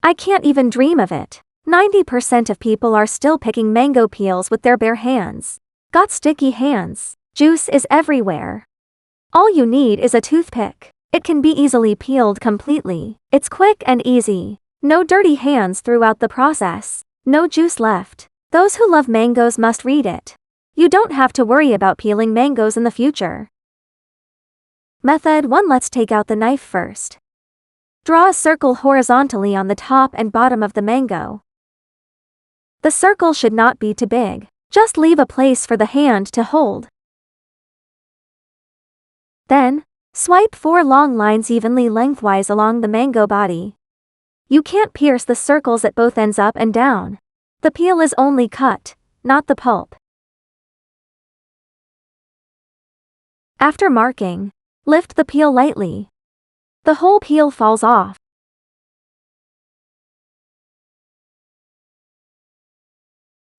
I can't even dream of it. 90% of people are still picking mango peels with their bare hands. Got sticky hands. Juice is everywhere. All you need is a toothpick. It can be easily peeled completely. It's quick and easy. No dirty hands throughout the process. No juice left. Those who love mangoes must read it. You don't have to worry about peeling mangoes in the future. Method 1. Let's take out the knife first. Draw a circle horizontally on the top and bottom of the mango. The circle should not be too big. Just leave a place for the hand to hold. Then, swipe 4 long lines evenly lengthwise along the mango body. You can't pierce the circles at both ends up and down. The peel is only cut, not the pulp. After marking, lift the peel lightly. The whole peel falls off.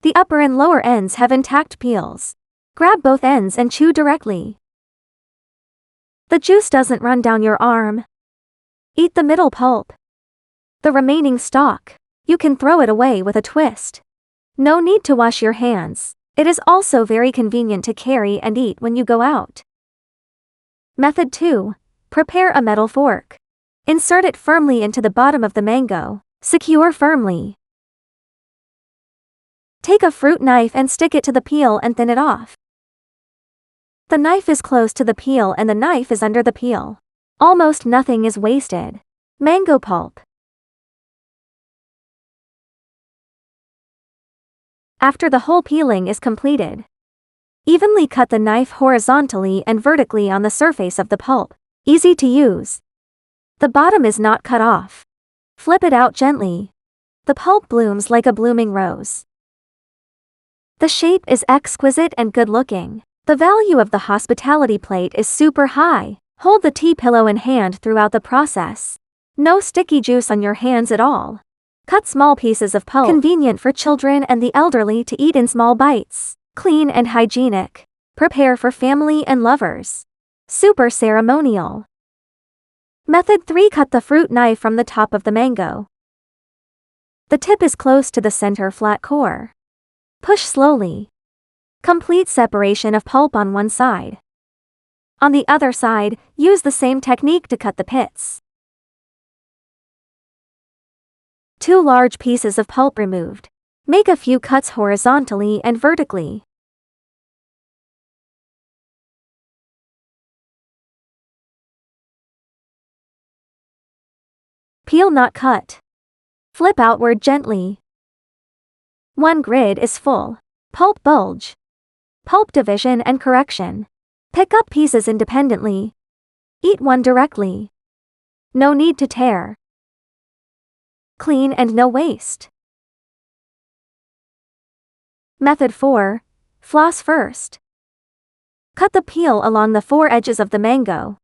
The upper and lower ends have intact peels. Grab both ends and chew directly. The juice doesn't run down your arm. Eat the middle pulp. The remaining stalk, you can throw it away with a twist. No need to wash your hands. It is also very convenient to carry and eat when you go out. Method 2. Prepare a metal fork. Insert it firmly into the bottom of the mango. Secure firmly. Take a fruit knife and stick it to the peel and thin it off. The knife is close to the peel and the knife is under the peel. Almost nothing is wasted. Mango pulp. After the whole peeling is completed, evenly cut the knife horizontally and vertically on the surface of the pulp. Easy to use. The bottom is not cut off. Flip it out gently. The pulp blooms like a blooming rose. The shape is exquisite and good looking. The value of the hospitality plate is super high. Hold the tea pillow in hand throughout the process. No sticky juice on your hands at all. Cut small pieces of pulp. Convenient for children and the elderly to eat in small bites. Clean and hygienic. Prepare for family and lovers. Super ceremonial. Method 3. Cut the fruit knife from the top of the mango. The tip is close to the center flat core. Push slowly. Complete separation of pulp on one side. On the other side, use the same technique to cut the pits. 2 large pieces of pulp removed. Make a few cuts horizontally and vertically. Peel not cut. Flip outward gently. 1 grid is full. Pulp bulge. Pulp division and correction. Pick up pieces independently. Eat one directly. No need to tear. Clean and no waste. Method 4. Floss first. Cut the peel along the 4 edges of the mango.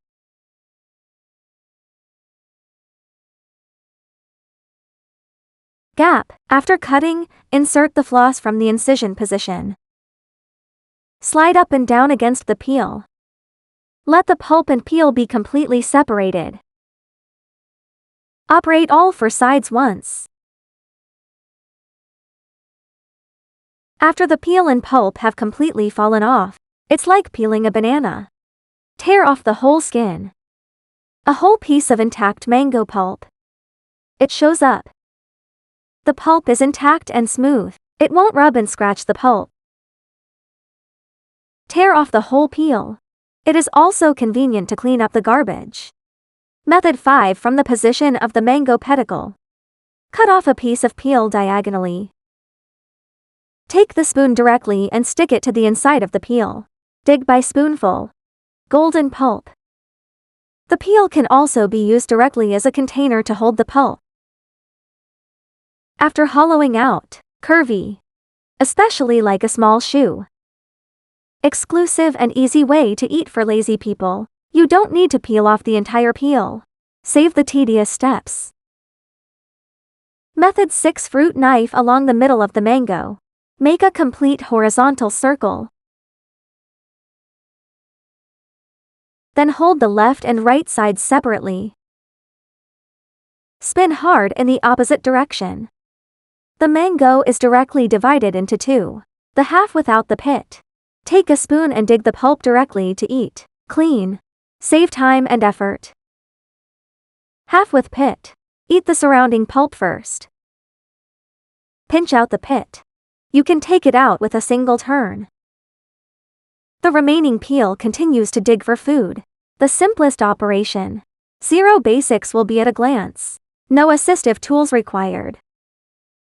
Gap. After cutting, insert the floss from the incision position. Slide up and down against the peel. Let the pulp and peel be completely separated. Operate all 4 sides once. After the peel and pulp have completely fallen off, it's like peeling a banana. Tear off the whole skin. A whole piece of intact mango pulp. It shows up. The pulp is intact and smooth. It won't rub and scratch the pulp. Tear off the whole peel. It is also convenient to clean up the garbage. Method 5. From the position of the mango pedicle. Cut off a piece of peel diagonally. Take the spoon directly and stick it to the inside of the peel. Dig by spoonful. Golden pulp. The peel can also be used directly as a container to hold the pulp. After hollowing out, curvy. Especially like a small shoe. Exclusive and easy way to eat for lazy people. You don't need to peel off the entire peel. Save the tedious steps. Method 6. Fruit knife along the middle of the mango. Make a complete horizontal circle. Then hold the left and right sides separately. Spin hard in the opposite direction. The mango is directly divided into two. The half without the pit. Take a spoon and dig the pulp directly to eat. Clean. Save time and effort. Half with pit. Eat the surrounding pulp first. Pinch out the pit. You can take it out with a single turn. The remaining peel continues to dig for food. The simplest operation. Zero basics will be at a glance. No assistive tools required.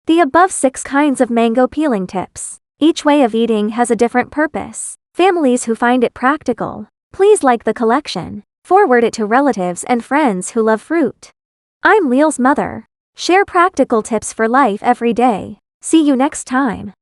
The above 6 kinds of mango peeling tips. Each way of eating has a different purpose. Families who find it practical, please like the collection. Forward it to relatives and friends who love fruit. I'm Leal's mother. Share practical tips for life every day. See you next time.